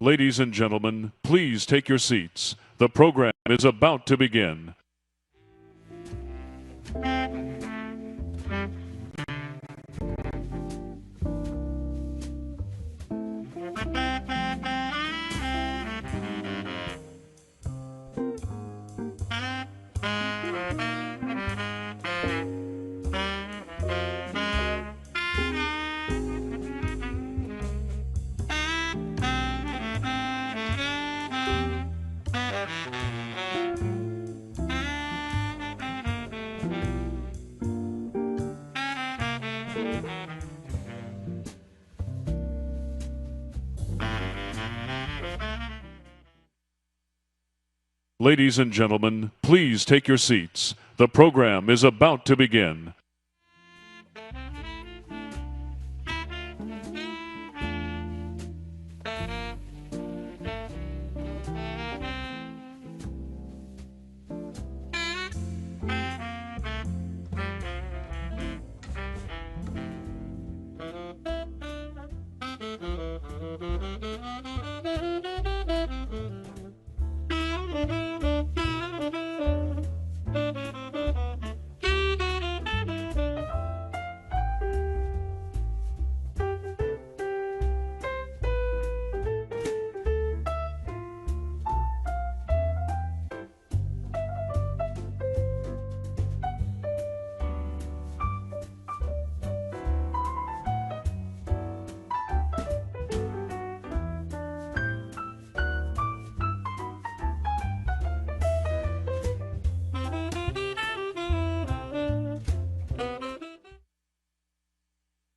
Ladies and gentlemen, please take your seats. The program is about to begin. Ladies and gentlemen, please take your seats. The program is about to begin.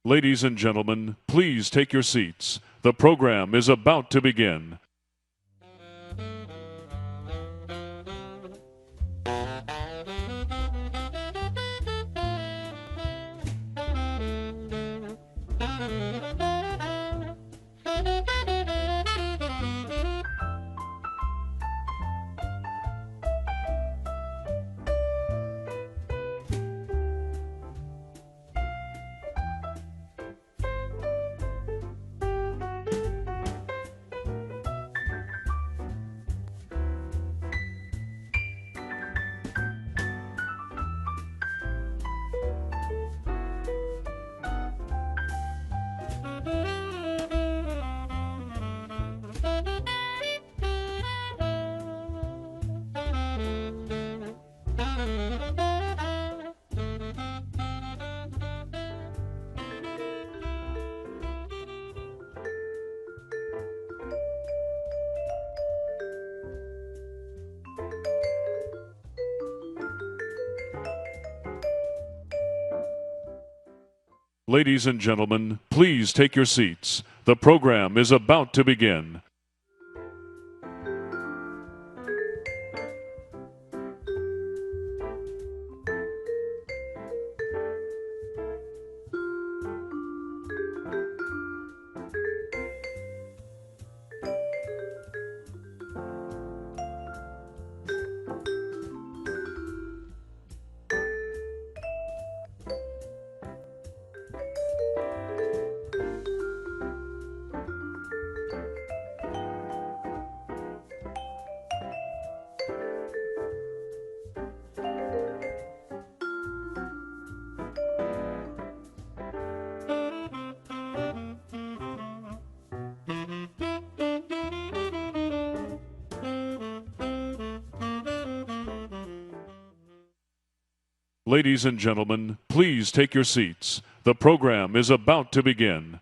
Ladies and gentlemen, please take your seats. The program is about to begin. Ladies and gentlemen, please take your seats. The program is about to begin. Ladies and gentlemen, please take your seats. The program is about to begin.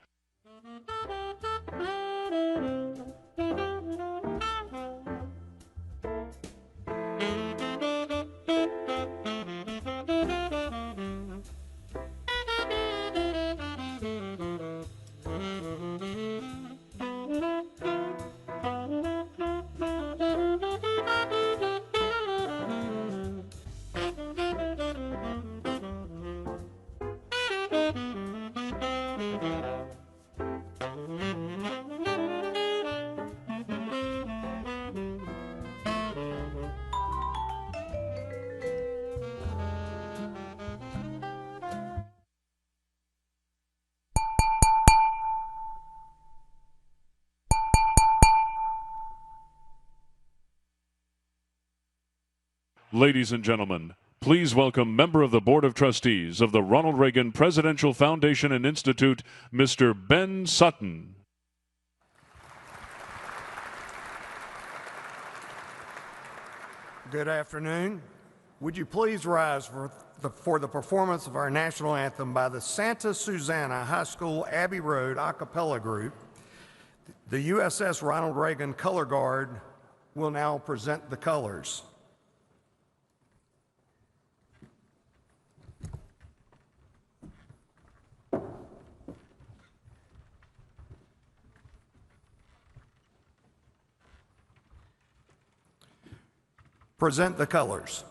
Ladies and gentlemen, please welcome member of the Board of Trustees of the Ronald Reagan Presidential Foundation and Institute, Mr. Ben Sutton. Good afternoon. Would you please rise for the performance of our national anthem by the Santa Susana High School Abbey Road a cappella group. The USS Ronald Reagan Color Guard will now present the colors. Present the colors.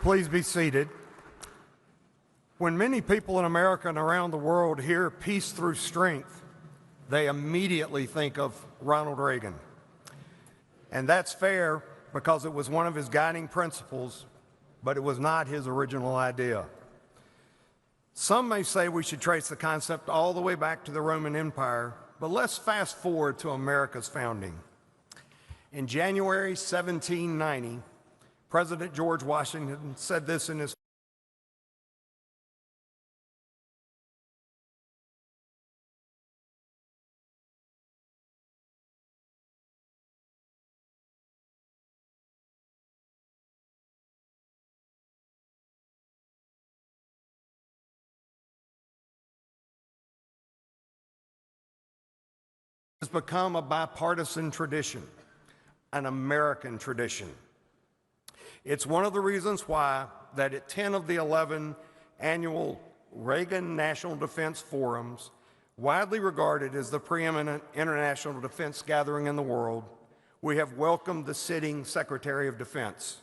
Please be seated. When many people in America and around the world hear peace through strength, they immediately think of Ronald Reagan. And that's fair because it was one of his guiding principles, but it was not his original idea. Some may say we should trace the concept all the way back to the Roman Empire, but let's fast forward to America's founding. In January 1790, President George Washington said this in his has become a bipartisan tradition, an American tradition. It's one of the reasons why that at 10 of the 11 annual Reagan National Defense Forums, widely regarded as the preeminent international defense gathering in the world, we have welcomed the sitting Secretary of Defense.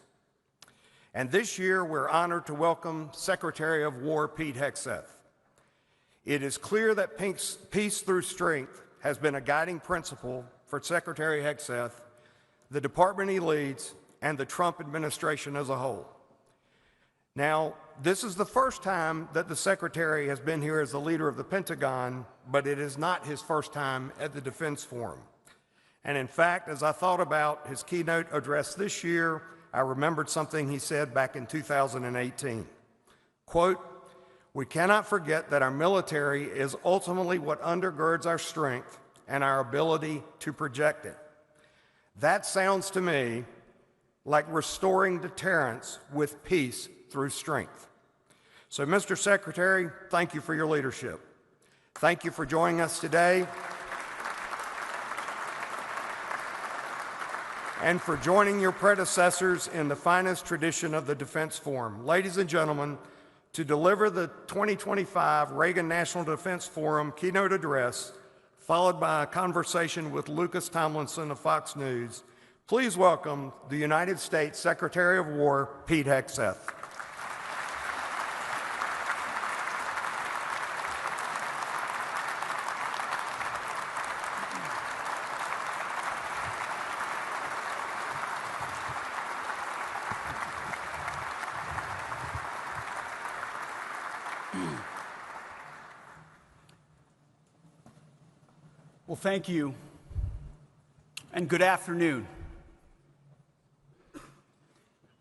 And this year, we're honored to welcome Secretary of War Pete Hegseth. It is clear that peace through strength has been a guiding principle for Secretary Hegseth, the department he leads, and the Trump administration as a whole. Now, this is the first time that the Secretary has been here as the leader of the Pentagon, but it is not his first time at the Defense Forum. And in fact, as I thought about his keynote address this year, I remembered something he said back in 2018. Quote, "We cannot forget that our military is ultimately what undergirds our strength and our ability to project it." That sounds to me like restoring deterrence with peace through strength. So, Mr. Secretary, thank you for your leadership. Thank you for joining us today and for joining your predecessors in the finest tradition of the Defense Forum. Ladies and gentlemen, to deliver the 2025 Reagan National Defense Forum keynote address, followed by a conversation with Lucas Tomlinson of Fox News, please welcome the United States Secretary of War, Pete Hegseth. Well, thank you, and good afternoon.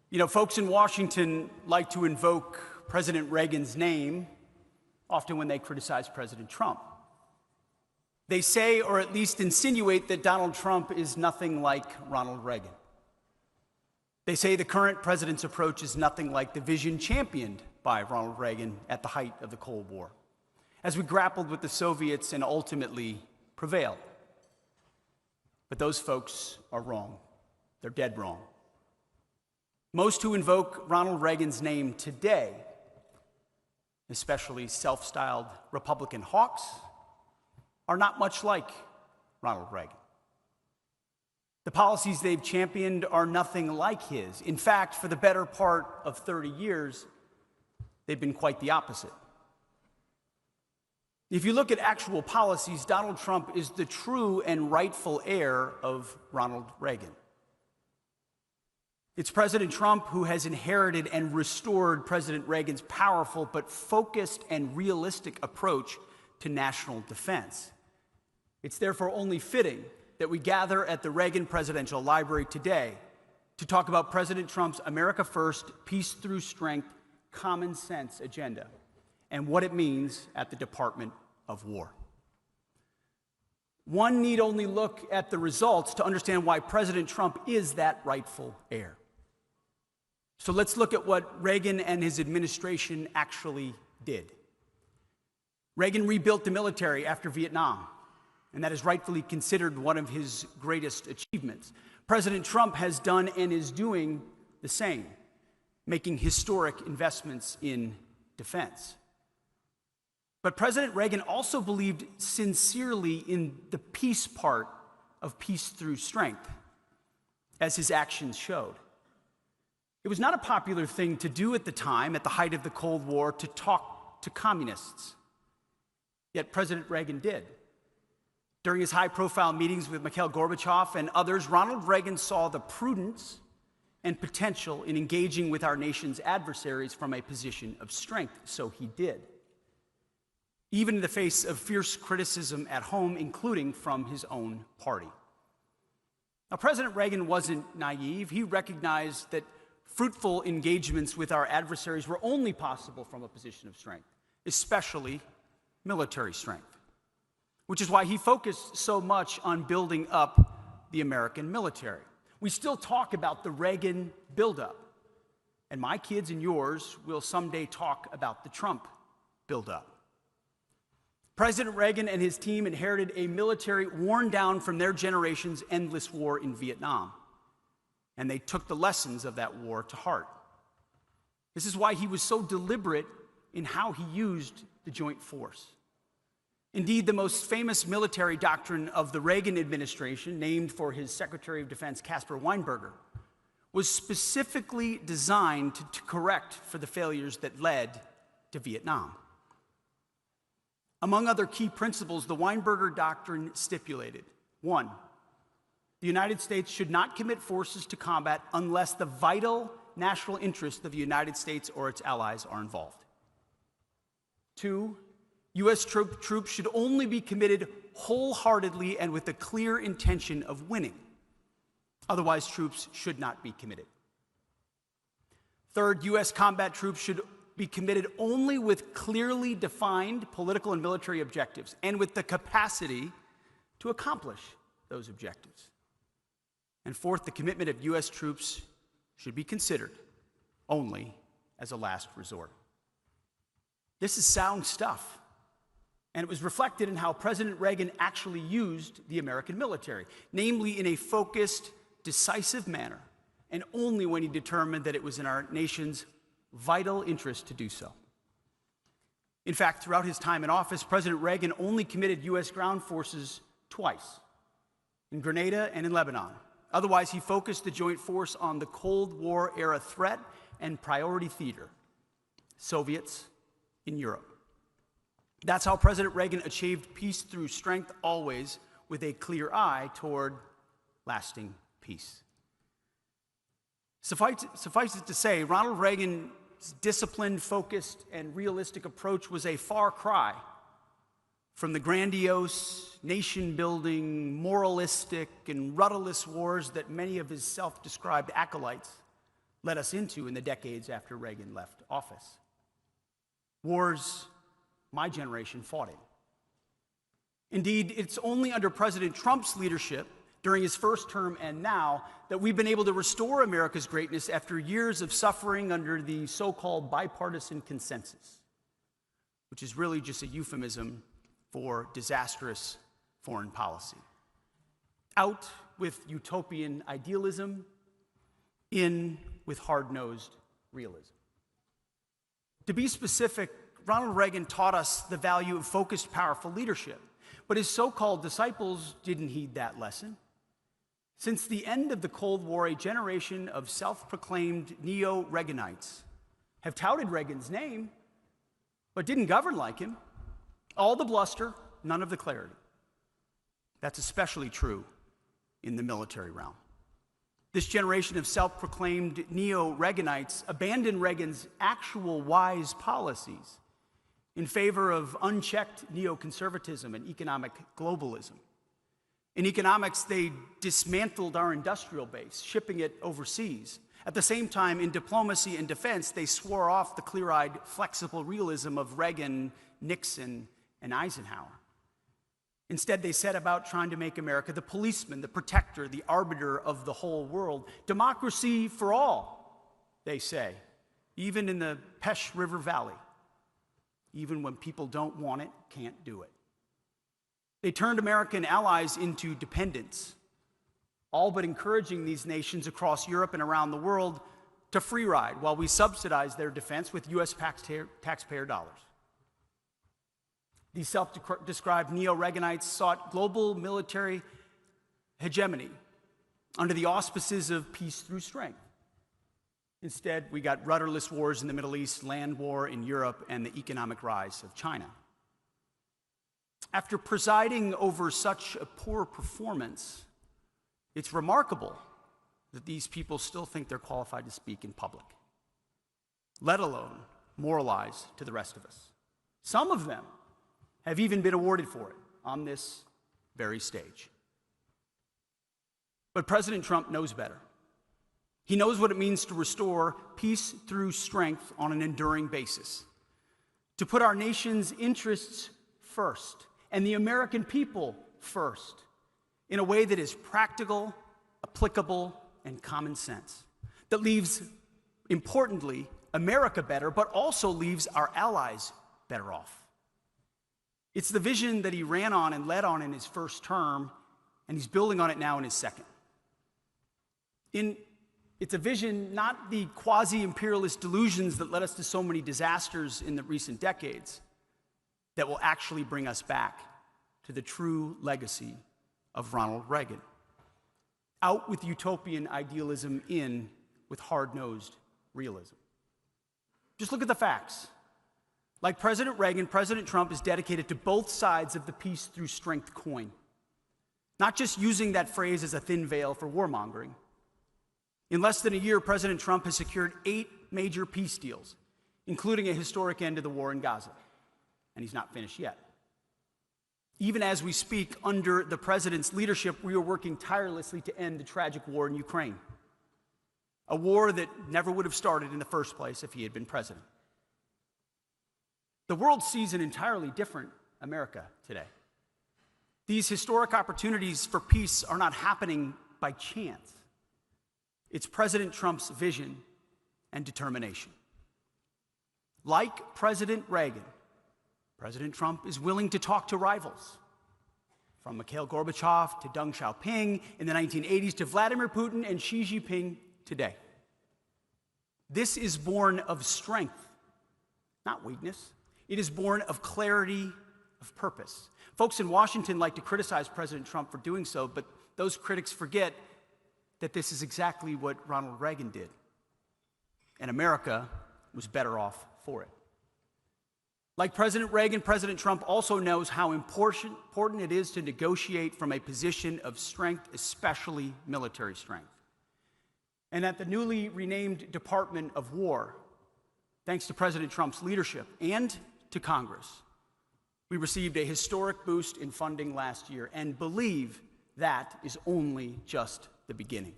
You know, folks in Washington like to invoke President Reagan's name often when they criticize President Trump. They say, or at least insinuate, that Donald Trump is nothing like Ronald Reagan. They say the current president's approach is nothing like the vision championed by Ronald Reagan at the height of the Cold War, as we grappled with the Soviets and ultimately prevailed. But those folks are wrong. They're dead wrong. Most who invoke Ronald Reagan's name today, especially self-styled Republican hawks, are not much like Ronald Reagan. The policies they've championed are nothing like his. In fact, for the better part of 30 years, they've been quite the opposite. If you look at actual policies, Donald Trump is the true and rightful heir of Ronald Reagan. It's President Trump who has inherited and restored President Reagan's powerful but focused and realistic approach to national defense. It's therefore only fitting that we gather at the Reagan Presidential Library today to talk about President Trump's America First, Peace Through Strength, Common Sense agenda and what it means at the Department of War. One need only look at the results to understand why President Trump is that rightful heir. So let's look at what Reagan and his administration actually did. Reagan rebuilt the military after Vietnam, and that is rightfully considered one of his greatest achievements. President Trump has done and is doing the same, making historic investments in defense. But President Reagan also believed sincerely in the peace part of peace through strength, as his actions showed. It was not a popular thing to do at the time, at the height of the Cold War, to talk to communists. Yet President Reagan did. During his high-profile meetings with Mikhail Gorbachev and others, Ronald Reagan saw the prudence and potential in engaging with our nation's adversaries from a position of strength, so he did, even in the face of fierce criticism at home, including from his own party. Now, President Reagan wasn't naive. He recognized that fruitful engagements with our adversaries were only possible from a position of strength, especially military strength, which is why he focused so much on building up the American military. We still talk about the Reagan buildup, and my kids and yours will someday talk about the Trump buildup. President Reagan and his team inherited a military worn down from their generation's endless war in Vietnam, and they took the lessons of that war to heart. This is why he was so deliberate in how he used the joint force. Indeed, the most famous military doctrine of the Reagan administration, named for his Secretary of Defense, Caspar Weinberger, was specifically designed to correct for the failures that led to Vietnam. Among other key principles, the Weinberger doctrine stipulated: 1, the United States should not commit forces to combat unless the vital national interests of the United States or its allies are involved. 2, U.S. troops should only be committed wholeheartedly and with a clear intention of winning. Otherwise, troops should not be committed. 3rd, U.S. combat troops should be committed only with clearly defined political and military objectives and with the capacity to accomplish those objectives. And 4th, the commitment of U.S. troops should be considered only as a last resort. This is sound stuff. And it was reflected in how President Reagan actually used the American military, namely in a focused, decisive manner, and only when he determined that it was in our nation's vital interest to do so. In fact, throughout his time in office, President Reagan only committed U.S. ground forces twice, in Grenada and in Lebanon. Otherwise, he focused the joint force on the Cold War-era threat and priority theater, Soviets in Europe. That's how President Reagan achieved peace through strength, always with a clear eye toward lasting peace. Suffice it to say, Ronald Reagan's disciplined, focused, and realistic approach was a far cry from the grandiose, nation-building, moralistic, and rudderless wars that many of his self-described acolytes led us into in the decades after Reagan left office. Wars my generation fought in. Indeed, it's only under President Trump's leadership during his first term and now that we've been able to restore America's greatness after years of suffering under the so-called bipartisan consensus, which is really just a euphemism for disastrous foreign policy. Out with utopian idealism, in with hard-nosed realism. To be specific, Ronald Reagan taught us the value of focused, powerful leadership, but his so-called disciples didn't heed that lesson. Since the end of the Cold War, a generation of self-proclaimed neo-Reaganites have touted Reagan's name, but didn't govern like him. All the bluster, none of the clarity. That's especially true in the military realm. This generation of self-proclaimed neo-Reaganites abandoned Reagan's actual wise policies in favor of unchecked neoconservatism and economic globalism. In economics, they dismantled our industrial base, shipping it overseas. At the same time, in diplomacy and defense, they swore off the clear-eyed, flexible realism of Reagan, Nixon, and Eisenhower. Instead, they set about trying to make America the policeman, the protector, the arbiter of the whole world. Democracy for all, they say, even in the Pesh River Valley. Even when people don't want it, can't do it. They turned American allies into dependents, all but encouraging these nations across Europe and around the world to free ride while we subsidize their defense with U.S. taxpayer dollars. These self-described neo-Reaganites sought global military hegemony under the auspices of peace through strength. Instead, we got rudderless wars in the Middle East, land war in Europe, and the economic rise of China. After presiding over such a poor performance, it's remarkable that these people still think they're qualified to speak in public, let alone moralize to the rest of us. Some of them have even been awarded for it on this very stage. But President Trump knows better. He knows what it means to restore peace through strength on an enduring basis, to put our nation's interests first and the American people first in a way that is practical, applicable, and common sense, that leaves, importantly, America better, but also leaves our allies better off. It's the vision that he ran on and led on in his first term, and he's building on it now in his second. It's a vision, not the quasi-imperialist delusions that led us to so many disasters in the recent decades, that will actually bring us back to the true legacy of Ronald Reagan. Out with utopian idealism, in with hard-nosed realism. Just look at the facts. Like President Reagan, President Trump is dedicated to both sides of the peace through strength coin, not just using that phrase as a thin veil for warmongering. In less than a year, President Trump has secured 8 major peace deals, including a historic end to the war in Gaza. And he's not finished yet. Even as we speak, under the president's leadership, we are working tirelessly to end the tragic war in Ukraine, a war that never would have started in the first place if he had been president. The world sees an entirely different America today. These historic opportunities for peace are not happening by chance. It's President Trump's vision and determination. Like President Reagan, President Trump is willing to talk to rivals, from Mikhail Gorbachev to Deng Xiaoping in the 1980s to Vladimir Putin and Xi Jinping today. This is born of strength, not weakness. It is born of clarity of purpose. Folks in Washington like to criticize President Trump for doing so, but those critics forget that this is exactly what Ronald Reagan did, and America was better off for it. Like President Reagan, President Trump also knows how important it is to negotiate from a position of strength, especially military strength. And at the newly renamed Department of War, thanks to President Trump's leadership and to Congress, We received a historic boost in funding last year and believe that is only just the beginning.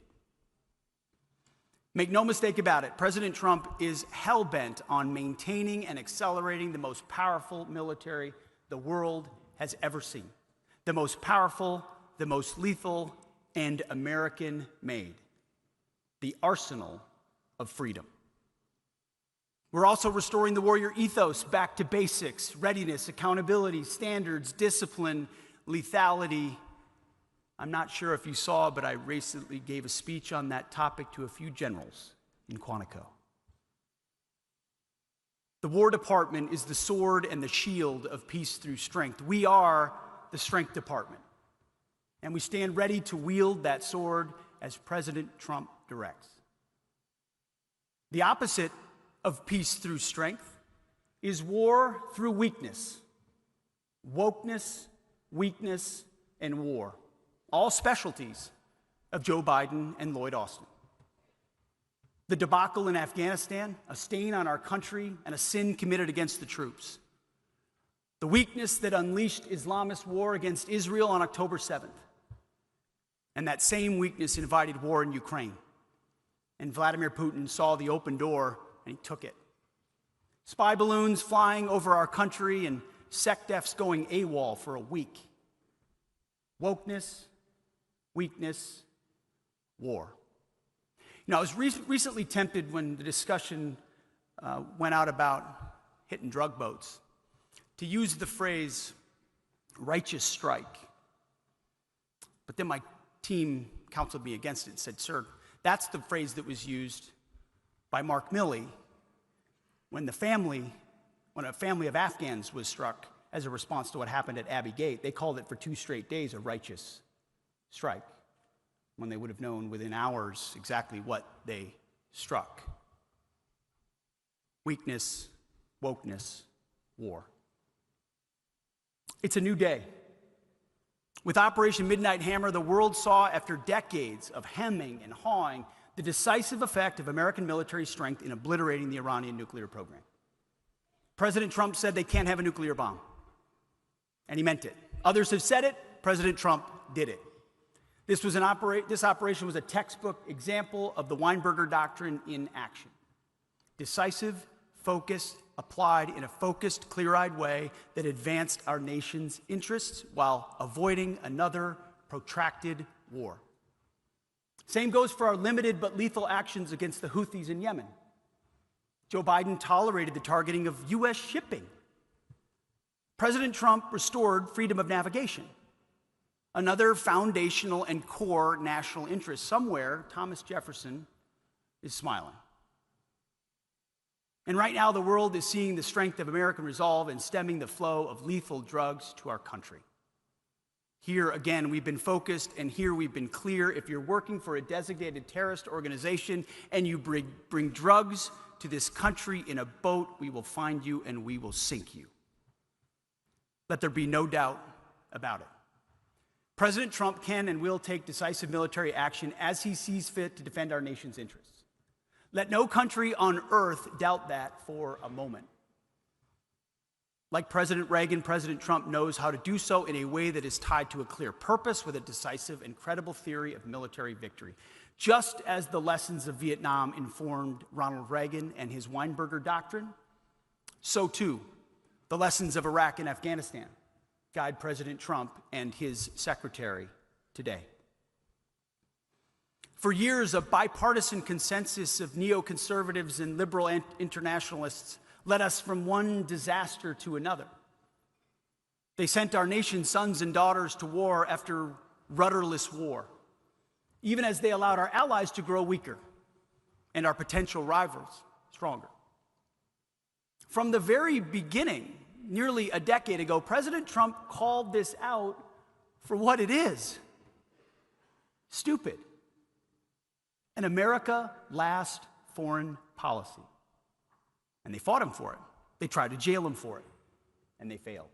Make no mistake about it, President Trump is hell-bent on maintaining and accelerating the most powerful military the world has ever seen. The most powerful, the most lethal, and American-made. The arsenal of freedom. We're also restoring the warrior ethos back to basics: readiness, accountability, standards, discipline, lethality. I'm not sure if you saw, but I recently gave a speech on that topic to a few generals in Quantico. The War Department is the sword and the shield of peace through strength. We are the Strength Department, and we stand ready to wield that sword as President Trump directs. The opposite of peace through strength is war through weakness. Wokeness, weakness, and war. All specialties of Joe Biden and Lloyd Austin. The debacle in Afghanistan, a stain on our country and a sin committed against the troops. The weakness that unleashed Islamist war against Israel on October 7th. And that same weakness invited war in Ukraine. And Vladimir Putin saw the open door and he took it. Spy balloons flying over our country and SecDefs going AWOL for a week. Wokeness, weakness, war. You know, I was recently tempted when the discussion went out about hitting drug boats to use the phrase righteous strike. But then my team counseled me against it and said, "Sir, that's the phrase that was used by Mark Milley when a family of Afghans was struck as a response to what happened at Abbey Gate. They called it for 2 straight days a righteous strike, when they would have known within hours exactly what they struck. Weakness, wokeness, war. It's a new day. With Operation Midnight Hammer, the world saw, after decades of hemming and hawing, the decisive effect of American military strength in obliterating the Iranian nuclear program. President Trump said they can't have a nuclear bomb, and he meant it. Others have said it. President Trump did it. This operation was a textbook example of the Weinberger Doctrine in action. Decisive, focused, applied in a focused, clear-eyed way that advanced our nation's interests while avoiding another protracted war. Same goes for our limited but lethal actions against the Houthis in Yemen. Joe Biden tolerated the targeting of U.S. shipping. President Trump restored freedom of navigation. Another foundational and core national interest. Somewhere, Thomas Jefferson is smiling. And right now, the world is seeing the strength of American resolve in stemming the flow of lethal drugs to our country. Here, again, we've been focused, and here we've been clear. If you're working for a designated terrorist organization and you bring drugs to this country in a boat, we will find you and we will sink you. Let there be no doubt about it. President Trump can and will take decisive military action as he sees fit to defend our nation's interests. Let no country on earth doubt that for a moment. Like President Reagan, President Trump knows how to do so in a way that is tied to a clear purpose with a decisive and credible theory of military victory. Just as the lessons of Vietnam informed Ronald Reagan and his Weinberger Doctrine, so too the lessons of Iraq and Afghanistan guide President Trump and his secretary today. For years, a bipartisan consensus of neoconservatives and liberal internationalists led us from one disaster to another. They sent our nation's sons and daughters to war after rudderless war, even as they allowed our allies to grow weaker and our potential rivals stronger. From the very beginning, nearly a decade ago, President Trump called this out for what it is: stupid. An America last foreign policy. And they fought him for it. They tried to jail him for it, and they failed.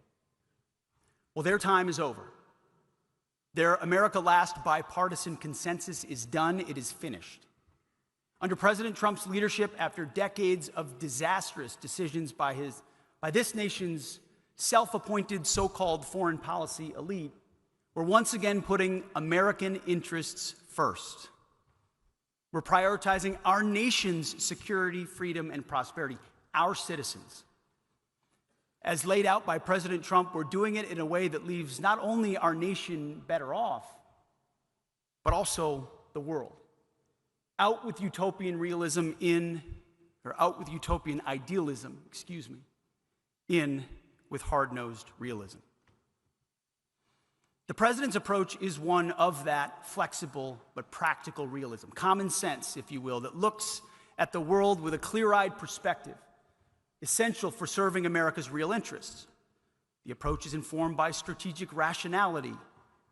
Well, their time is over. Their America Last bipartisan consensus is done. It is finished. Under President Trump's leadership, after decades of disastrous decisions by this nation's self-appointed so-called foreign policy elite, we're once again putting American interests first. We're prioritizing our nation's security, freedom, and prosperity, our citizens. As laid out by President Trump, we're doing it in a way that leaves not only our nation better off, but also the world. Out with utopian idealism, in with hard-nosed realism. The president's approach is one of that flexible but practical realism, common sense, if you will, that looks at the world with a clear-eyed perspective, essential for serving America's real interests. The approach is informed by strategic rationality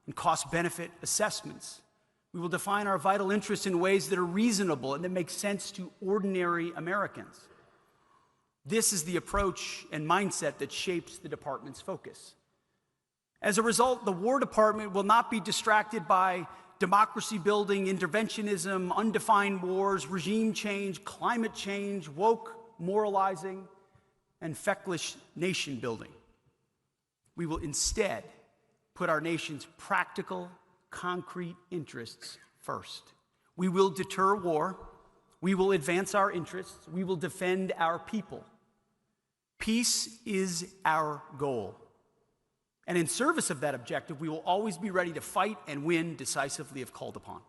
and cost-benefit assessments. We will define our vital interests in ways that are reasonable and that make sense to ordinary Americans. This is the approach and mindset that shapes the department's focus. As a result, the War Department will not be distracted by democracy-building, interventionism, undefined wars, regime change, climate change, woke moralizing, and feckless nation-building. We will instead put our nation's practical, concrete interests first. We will deter war. We will advance our interests. We will defend our people. Peace is our goal. And in service of that objective, we will always be ready to fight and win decisively if called upon.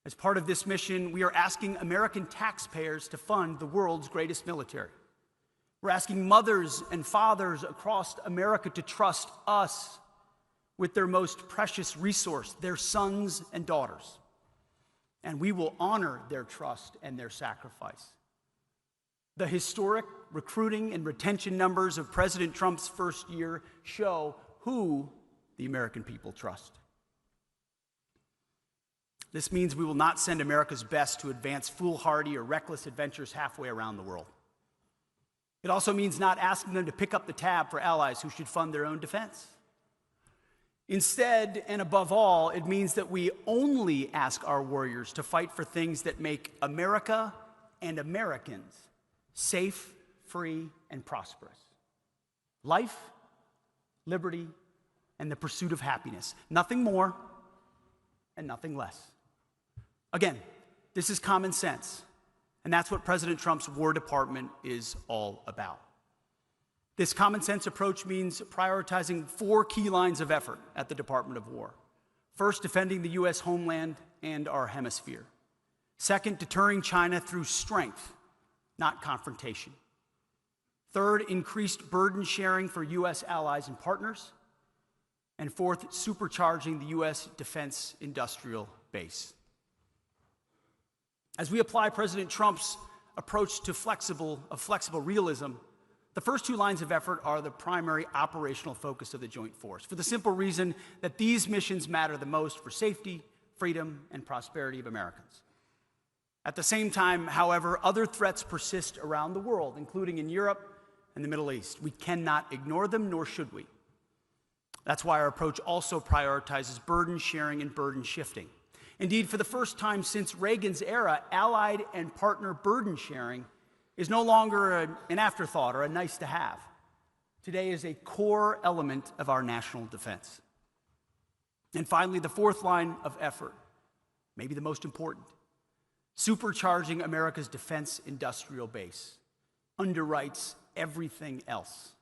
As part of this mission, we are asking American taxpayers to fund the world's greatest military. We're asking mothers and fathers across America to trust us with their most precious resource, their sons and daughters. And we will honor their trust and their sacrifice. The historic recruiting and retention numbers of President Trump's first year show who the American people trust. This means we will not send America's best to advance foolhardy or reckless adventures halfway around the world. It also means not asking them to pick up the tab for allies who should fund their own defense. Instead, and above all, it means that we only ask our warriors to fight for things that make America and Americans safe, free, and prosperous. Life, liberty, and the pursuit of happiness. Nothing more and nothing less. Again, this is common sense, and that's what President Trump's War Department is all about. This common sense approach means prioritizing 4 key lines of effort at the Department of War. First, defending the U.S. homeland and our hemisphere. Second, deterring China through strength, not confrontation. Third, increased burden sharing for U.S. allies and partners. And fourth, supercharging the U.S. defense industrial base. As we apply President Trump's approach to flexible realism, the first 2 lines of effort are the primary operational focus of the Joint Force, for the simple reason that these missions matter the most for safety, freedom, and prosperity of Americans. At the same time, however, other threats persist around the world, including in Europe and the Middle East. We cannot ignore them, nor should we. That's why our approach also prioritizes burden sharing and burden shifting. Indeed, for the first time since Reagan's era, allied and partner burden sharing is no longer an afterthought or a nice to have. Today is a core element of our national defense. And finally, the 4th line of effort, maybe the most important, supercharging America's defense industrial base, underwrites everything else.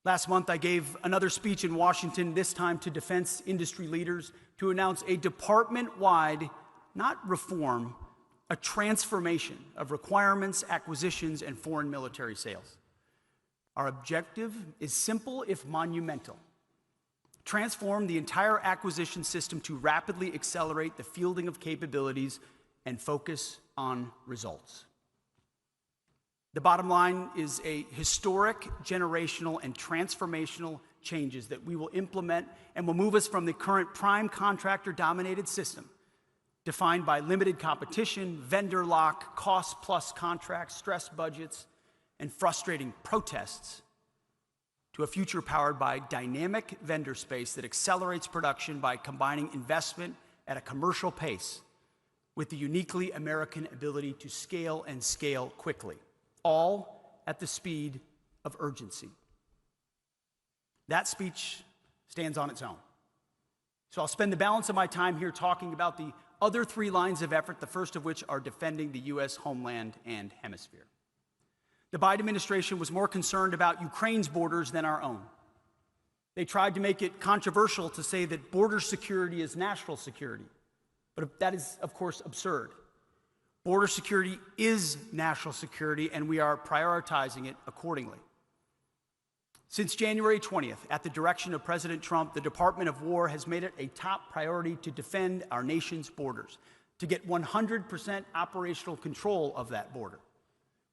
Last month, I gave another speech in Washington, this time to defense industry leaders, to announce a department-wide, not reform, a transformation of requirements, acquisitions, and foreign military sales. Our objective is simple, if monumental. Transform the entire acquisition system to rapidly accelerate the fielding of capabilities and focus on results. The bottom line is a historic, generational, and transformational changes that we will implement and will move us from the current prime contractor-dominated system, defined by limited competition, vendor lock, cost-plus contracts, stressed budgets, and frustrating protests, to a future powered by dynamic vendor space that accelerates production by combining investment at a commercial pace with the uniquely American ability to scale and scale quickly, all at the speed of urgency. That speech stands on its own. So I'll spend the balance of my time here talking about the other three lines of effort, the first of which are defending the U.S. homeland and hemisphere. The Biden administration was more concerned about Ukraine's borders than our own. They tried to make it controversial to say that border security is national security. But that is, of course, absurd. Border security is national security, and we are prioritizing it accordingly. Since January 20th, at the direction of President Trump, the Department of War has made it a top priority to defend our nation's borders, to get 100% operational control of that border.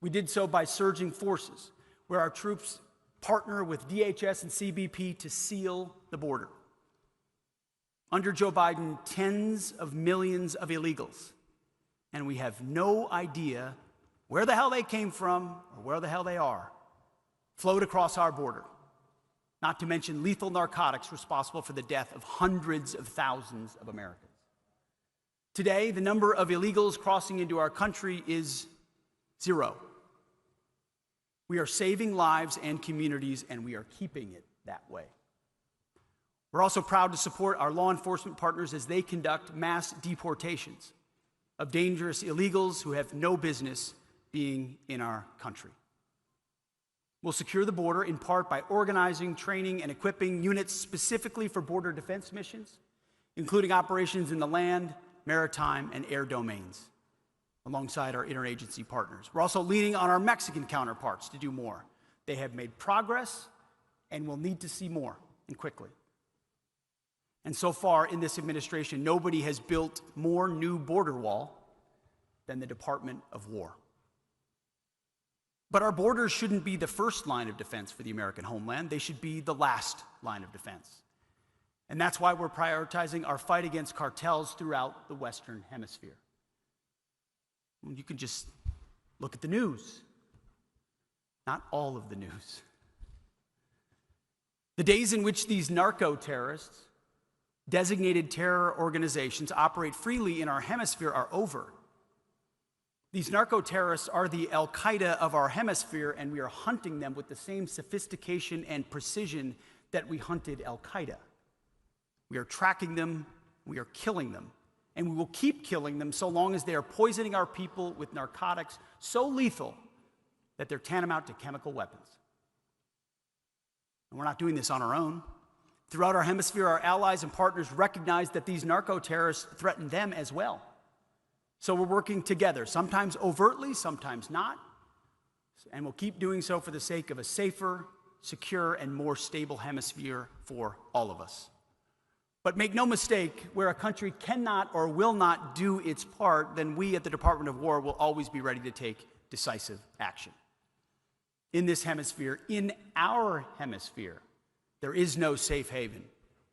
We did so by surging forces, where our troops partner with DHS and CBP to seal the border. Under Joe Biden, tens of millions of illegals, and we have no idea where the hell they came from or where the hell they are, flowed across our border, not to mention lethal narcotics responsible for the death of hundreds of thousands of Americans. Today, the number of illegals crossing into our country is 0. We are saving lives and communities, and we are keeping it that way. We're also proud to support our law enforcement partners as they conduct mass deportations of dangerous illegals who have no business being in our country. We'll secure the border in part by organizing, training, and equipping units specifically for border defense missions, including operations in the land, maritime, and air domains, alongside our interagency partners. We're also leaning on our Mexican counterparts to do more. They have made progress and will need to see more, and quickly. And so far in this administration, nobody has built more new border wall than the Department of War. But our borders shouldn't be the first line of defense for the American homeland. They should be the last line of defense. And that's why we're prioritizing our fight against cartels throughout the Western Hemisphere. You can just look at the news. Not all of the news. The days in which these narco-terrorists, designated terror organizations, operate freely in our hemisphere are over. These narco-terrorists are the Al-Qaeda of our hemisphere, and we are hunting them with the same sophistication and precision that we hunted Al-Qaeda. We are tracking them, we are killing them, and we will keep killing them so long as they are poisoning our people with narcotics so lethal that they're tantamount to chemical weapons. And we're not doing this on our own. Throughout our hemisphere, our allies and partners recognize that these narco-terrorists threaten them as well. So we're working together, sometimes overtly, sometimes not, and we'll keep doing so for the sake of a safer, secure, and more stable hemisphere for all of us. But make no mistake, where a country cannot or will not do its part, then we at the Department of War will always be ready to take decisive action. In this hemisphere, in our hemisphere, there is no safe haven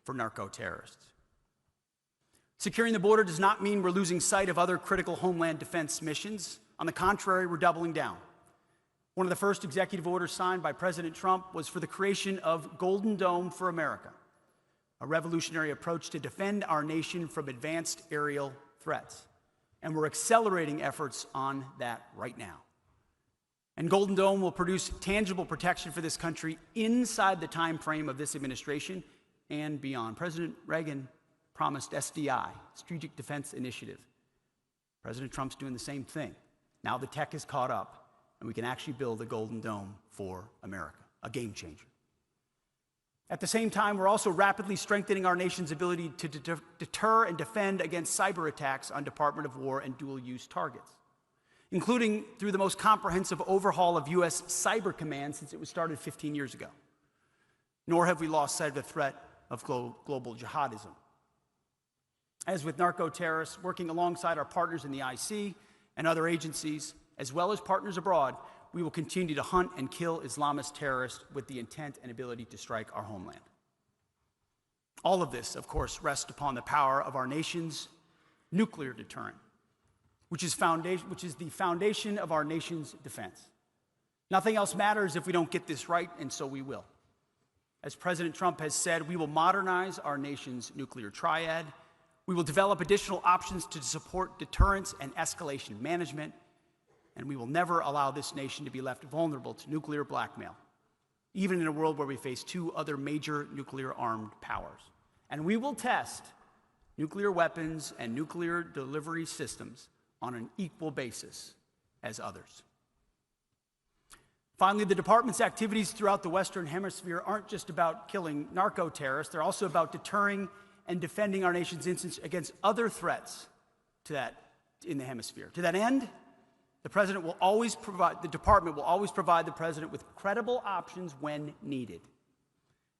for narco-terrorists. Securing the border does not mean we're losing sight of other critical homeland defense missions. On the contrary, we're doubling down. One of the first executive orders signed by President Trump was for the creation of Golden Dome for America, a revolutionary approach to defend our nation from advanced aerial threats. And we're accelerating efforts on that right now. And Golden Dome will produce tangible protection for this country inside the time frame of this administration and beyond. President Reagan promised SDI, Strategic Defense Initiative. President Trump's doing the same thing. Now the tech is caught up, and we can actually build a Golden Dome for America, a game changer. At the same time, we're also rapidly strengthening our nation's ability to deter and defend against cyber attacks on Department of War and dual-use targets, including through the most comprehensive overhaul of U.S. Cyber Command since it was started 15 years ago. Nor have we lost sight of the threat of global jihadism. As with narco-terrorists, working alongside our partners in the IC and other agencies, as well as partners abroad, we will continue to hunt and kill Islamist terrorists with the intent and ability to strike our homeland. All of this, of course, rests upon the power of our nation's nuclear deterrent, which is the foundation of our nation's defense. Nothing else matters if we don't get this right, and so we will. As President Trump has said, we will modernize our nation's nuclear triad. We will develop additional options to support deterrence and escalation management, and we will never allow this nation to be left vulnerable to nuclear blackmail even in a world where we face two other major nuclear-armed powers. And we will test nuclear weapons and nuclear delivery systems on an equal basis as others. Finally, the department's activities throughout the Western Hemisphere aren't just about killing narco-terrorists, they're also about deterring and defending our nation's interests against other threats in the hemisphere. To that end, the department will always provide the president with credible options when needed.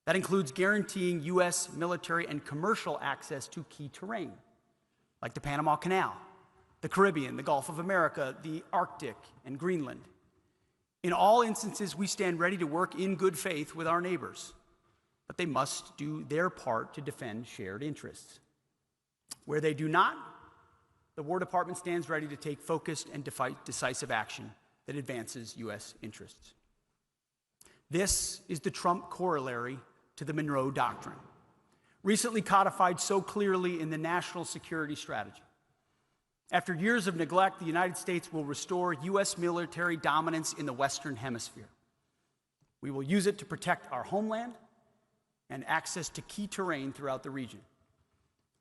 That includes guaranteeing U.S. military and commercial access to key terrain, like the Panama Canal, the Caribbean, the Gulf of America, the Arctic, and Greenland. In all instances, we stand ready to work in good faith with our neighbors, but they must do their part to defend shared interests. Where they do not, the War Department stands ready to take focused and decisive action that advances U.S. interests. This is the Trump corollary to the Monroe Doctrine, recently codified so clearly in the National Security Strategy. After years of neglect, the United States will restore U.S. military dominance in the Western Hemisphere. We will use it to protect our homeland and access to key terrain throughout the region.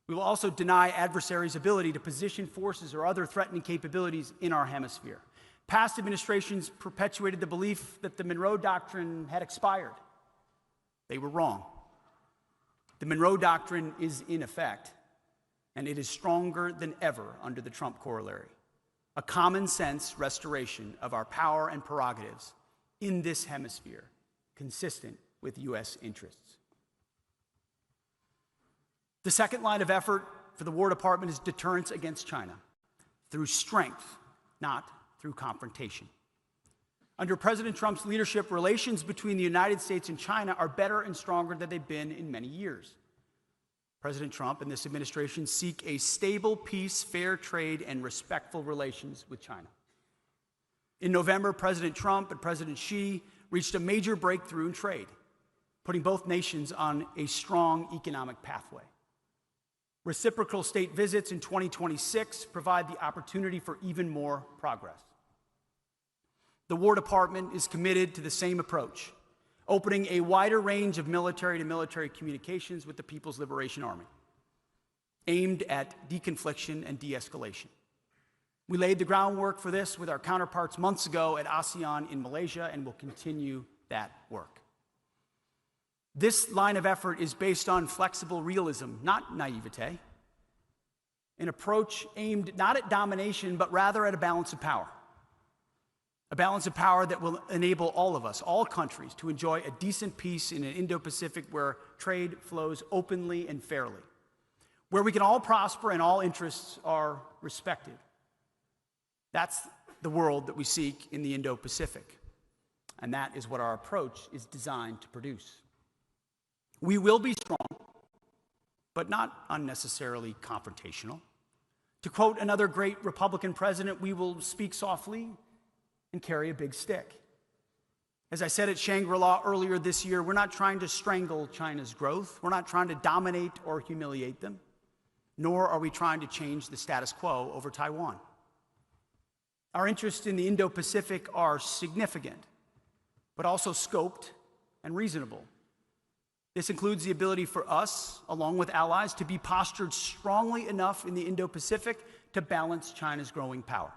We will also deny adversaries' ability to position forces or other threatening capabilities in our hemisphere. Past administrations perpetuated the belief that the Monroe Doctrine had expired. They were wrong. The Monroe Doctrine is in effect, and it is stronger than ever under the Trump corollary, a common-sense restoration of our power and prerogatives in this hemisphere, consistent with U.S. interests. The second line of effort for the War Department is deterrence against China, through strength, not through confrontation. Under President Trump's leadership, relations between the United States and China are better and stronger than they've been in many years. President Trump and this administration seek a stable peace, fair trade, and respectful relations with China. In November, President Trump and President Xi reached a major breakthrough in trade, putting both nations on a strong economic pathway. Reciprocal state visits in 2026 provide the opportunity for even more progress. The War Department is committed to the same approach, opening a wider range of military-to-military communications with the People's Liberation Army, aimed at deconfliction and de-escalation. We laid the groundwork for this with our counterparts months ago at ASEAN in Malaysia, and will continue that work. This line of effort is based on flexible realism, not naivete, an approach aimed not at domination, but rather at a balance of power. A balance of power that will enable all of us, all countries, to enjoy a decent peace in an Indo-Pacific where trade flows openly and fairly, where we can all prosper and all interests are respected. That's the world that we seek in the Indo-Pacific, and that is what our approach is designed to produce. We will be strong, but not unnecessarily confrontational. To quote another great Republican president, we will speak softly and carry a big stick. As I said at Shangri-La earlier this year, we're not trying to strangle China's growth. We're not trying to dominate or humiliate them, nor are we trying to change the status quo over Taiwan. Our interests in the Indo-Pacific are significant, but also scoped and reasonable. This includes the ability for us, along with allies, to be postured strongly enough in the Indo-Pacific to balance China's growing power.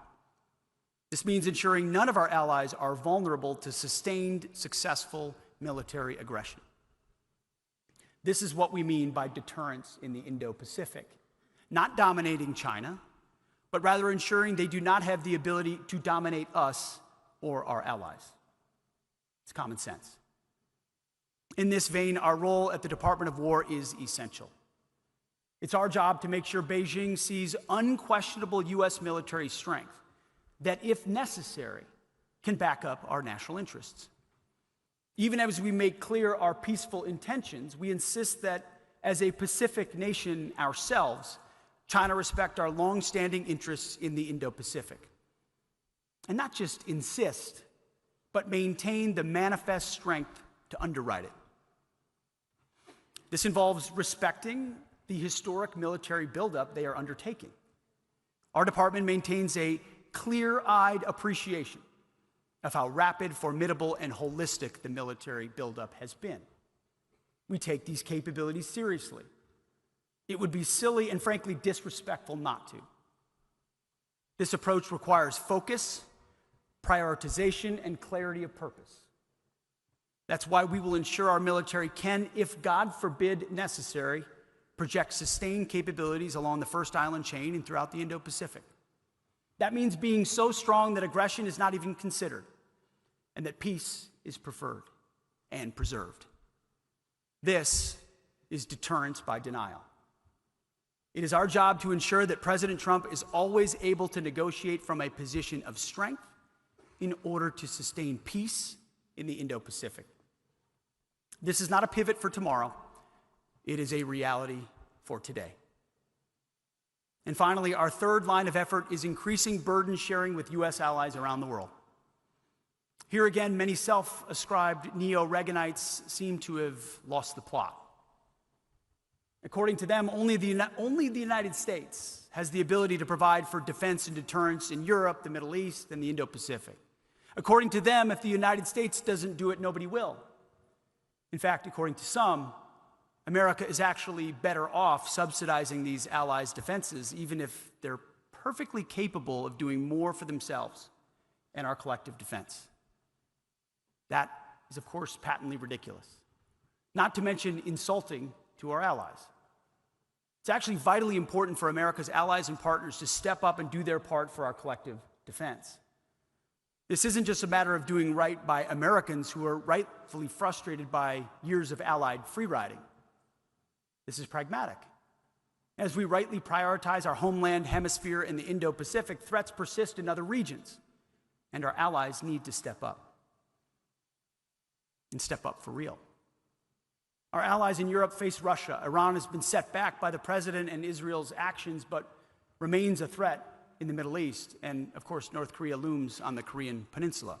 This means ensuring none of our allies are vulnerable to sustained, successful military aggression. This is what we mean by deterrence in the Indo-Pacific. Not dominating China, but rather ensuring they do not have the ability to dominate us or our allies. It's common sense. In this vein, our role at the Department of War is essential. It's our job to make sure Beijing sees unquestionable U.S. military strength that, if necessary, can back up our national interests. Even as we make clear our peaceful intentions, we insist that, as a Pacific nation ourselves, China respect our long-standing interests in the Indo-Pacific. And not just insist, but maintain the manifest strength to underwrite it. This involves respecting the historic military buildup they are undertaking. Our department maintains a clear-eyed appreciation of how rapid, formidable, and holistic the military buildup has been. We take these capabilities seriously. It would be silly and frankly disrespectful not to. This approach requires focus, prioritization, and clarity of purpose. That's why we will ensure our military can, if God forbid necessary, project sustained capabilities along the First Island chain and throughout the Indo-Pacific. That means being so strong that aggression is not even considered, and that peace is preferred and preserved. This is deterrence by denial. It is our job to ensure that President Trump is always able to negotiate from a position of strength in order to sustain peace in the Indo-Pacific. This is not a pivot for tomorrow. It is a reality for today. And finally, our third line of effort is increasing burden sharing with U.S. allies around the world. Here again, many self-ascribed neo-Reaganites seem to have lost the plot. According to them, only the United States has the ability to provide for defense and deterrence in Europe, the Middle East, and the Indo-Pacific. According to them, if the United States doesn't do it, nobody will. In fact, according to some, America is actually better off subsidizing these allies' defenses, even if they're perfectly capable of doing more for themselves and our collective defense. That is, of course, patently ridiculous, not to mention insulting to our allies. It's actually vitally important for America's allies and partners to step up and do their part for our collective defense. This isn't just a matter of doing right by Americans who are rightfully frustrated by years of allied free-riding. This is pragmatic. As we rightly prioritize our homeland hemisphere in the Indo-Pacific, threats persist in other regions, and our allies need to step up. And step up for real. Our allies in Europe face Russia. Iran has been set back by the president and Israel's actions, but remains a threat in the Middle East. And of course, North Korea looms on the Korean Peninsula.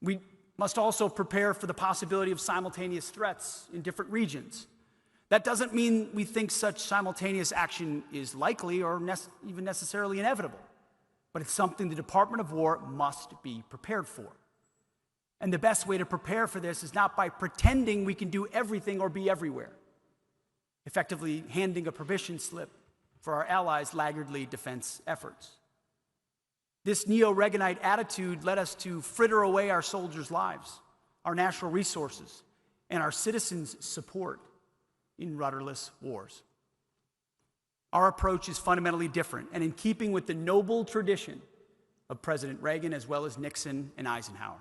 We must also prepare for the possibility of simultaneous threats in different regions. That doesn't mean we think such simultaneous action is likely or even necessarily inevitable, but it's something the Department of War must be prepared for. And the best way to prepare for this is not by pretending we can do everything or be everywhere, effectively handing a permission slip for our allies' laggardly defense efforts. This neo-Reaganite attitude led us to fritter away our soldiers' lives, our natural resources, and our citizens' support in rudderless wars. Our approach is fundamentally different and in keeping with the noble tradition of President Reagan as well as Nixon and Eisenhower.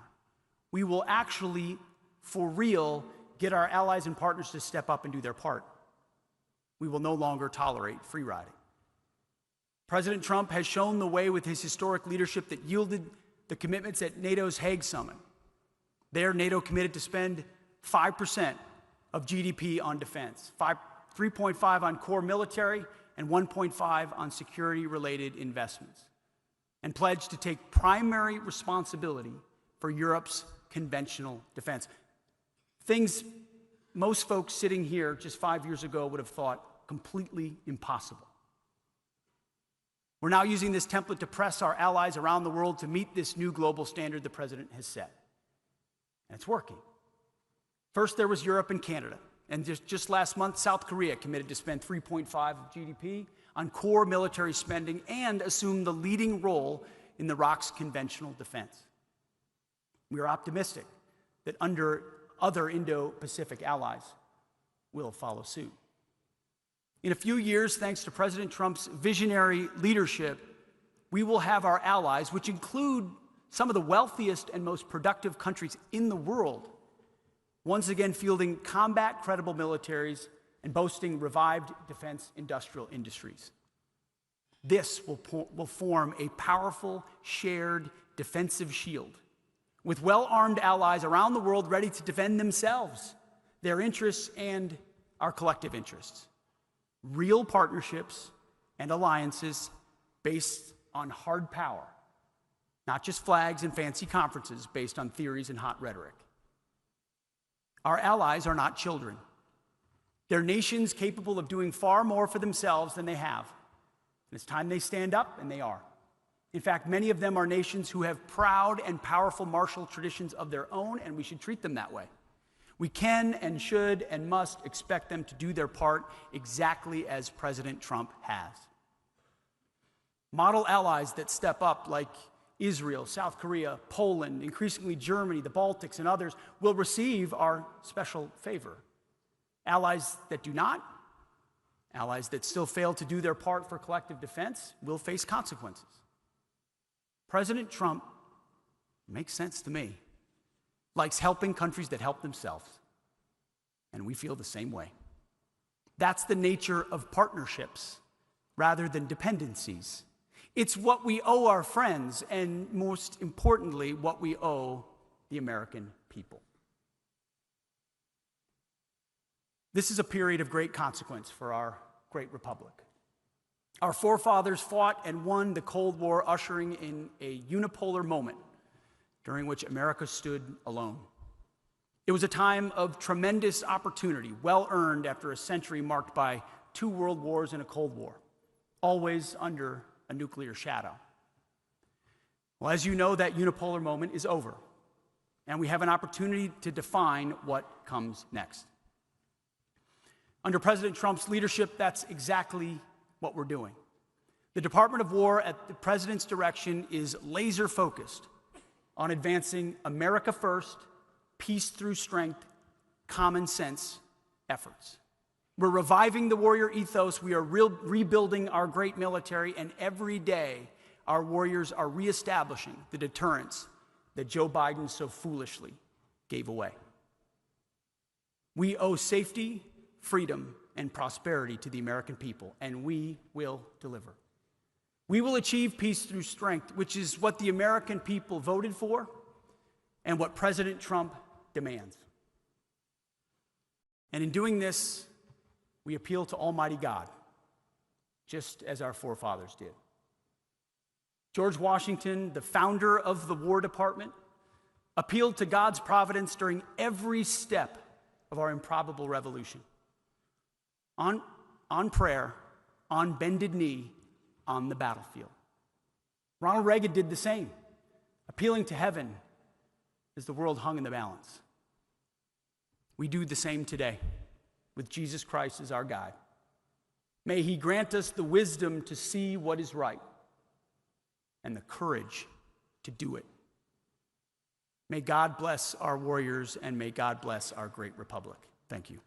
We will actually, for real, get our allies and partners to step up and do their part. We will no longer tolerate free riding. President Trump has shown the way with his historic leadership that yielded the commitments at NATO's Hague Summit. There, NATO committed to spend 5% of GDP on defense, 3.5% on core military, and 1.5% on security-related investments, and pledged to take primary responsibility for Europe's conventional defense. Things most folks sitting here just 5 years ago would have thought completely impossible. We're now using this template to press our allies around the world to meet this new global standard the president has set. And it's working. First, there was Europe and Canada. And just last month, South Korea committed to spend 3.5% of GDP on core military spending and assume the leading role in the ROC's conventional defense. We are optimistic that other Indo-Pacific allies will follow suit. In a few years, thanks to President Trump's visionary leadership, we will have our allies, which include some of the wealthiest and most productive countries in the world, once again fielding combat-credible militaries and boasting revived defense industrial industries. This will form a powerful, shared defensive shield with well-armed allies around the world ready to defend themselves, their interests, and our collective interests. Real partnerships and alliances based on hard power, not just flags and fancy conferences based on theories and hot rhetoric. Our allies are not children. They're nations capable of doing far more for themselves than they have. And it's time they stand up, and they are. In fact, many of them are nations who have proud and powerful martial traditions of their own, and we should treat them that way. We can and should and must expect them to do their part exactly as President Trump has. Model allies that step up, like Israel, South Korea, Poland, increasingly Germany, the Baltics, and others, will receive our special favor. Allies that do not, allies that still fail to do their part for collective defense, will face consequences. President Trump, makes sense to me, likes helping countries that help themselves, and we feel the same way. That's the nature of partnerships rather than dependencies. It's what we owe our friends, and most importantly, what we owe the American people. This is a period of great consequence for our great republic. Our forefathers fought and won the Cold War, ushering in a unipolar moment during which America stood alone. It was a time of tremendous opportunity, well earned after a century marked by 2 world wars and a Cold War, always under a nuclear shadow. Well, as you know, that unipolar moment is over, and we have an opportunity to define what comes next. Under President Trump's leadership, that's exactly what we're doing. The Department of War, at the president's direction, is laser focused on advancing America first, peace through strength, common sense efforts. We're reviving the warrior ethos. We are rebuilding our great military, and every day our warriors are reestablishing the deterrence that Joe Biden so foolishly gave away. We owe safety, freedom, and prosperity to the American people, and we will deliver. We will achieve peace through strength, which is what the American people voted for and what President Trump demands. And in doing this, we appeal to Almighty God, just as our forefathers did. George Washington, the founder of the War Department, appealed to God's providence during every step of our improbable revolution. On prayer, on bended knee, on the battlefield. Ronald Reagan did the same, appealing to heaven as the world hung in the balance. We do the same today, with Jesus Christ as our guide. May he grant us the wisdom to see what is right and the courage to do it. May God bless our warriors, and may God bless our great republic. Thank you.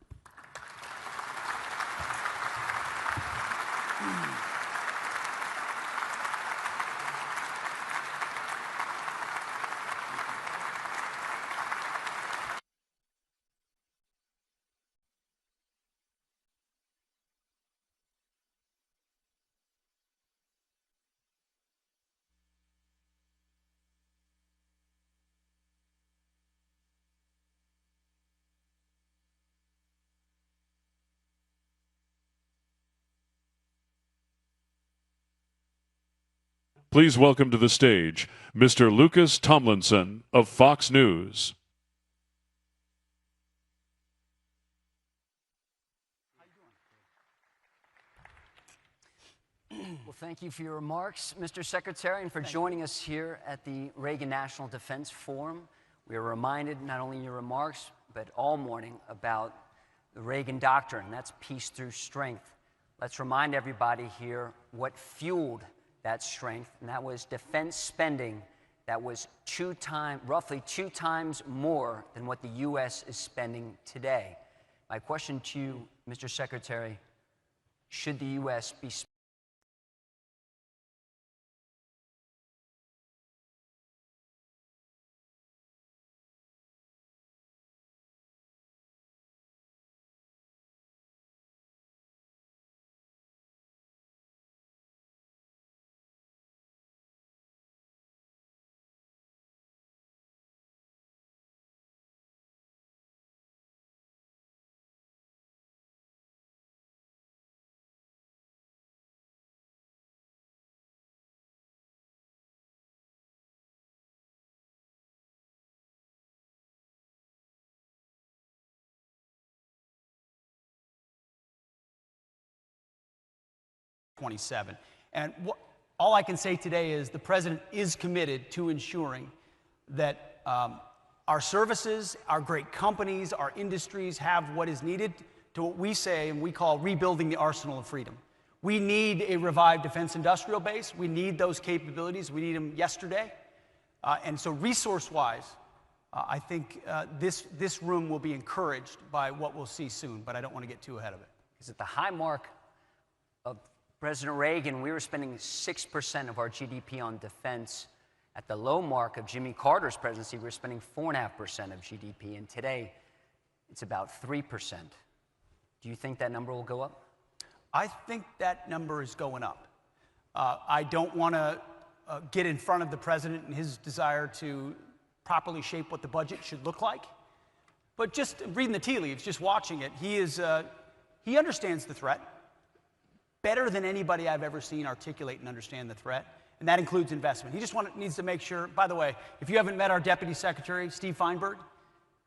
Please welcome to the stage Mr. Lucas Tomlinson of Fox News. Well, thank you for your remarks, Mr. Secretary, and for joining us here at the Reagan National Defense Forum. We are reminded, not only in your remarks, but all morning, about the Reagan Doctrine, and that's peace through strength. Let's remind everybody here what fueled that strength, and that was defense spending that was roughly two times more than what the U.S. is spending today. My question to you, Mr. Secretary, should the U.S. be spending '27. And all I can say today is the President is committed to ensuring that our services, our great companies, our industries have what is needed to what we say and we call rebuilding the arsenal of freedom. We need a revived defense industrial base. We need those capabilities. We need them yesterday. And so resource-wise, I think this room will be encouraged by what we'll see soon, but I don't want to get too ahead of it. Because at the high mark of President Reagan, we were spending 6% of our GDP on defense. At the low mark of Jimmy Carter's presidency, we were spending 4.5% of GDP, and today it's about 3%. Do you think that number will go up? I think that number is going up. I don't want to get in front of the president and his desire to properly shape what the budget should look like. But just reading the tea leaves, just watching it, he understands the threat better than anybody I've ever seen articulate and understand the threat, and that includes investment. He just needs to make sure, by the way, if you haven't met our Deputy Secretary, Steve Feinberg,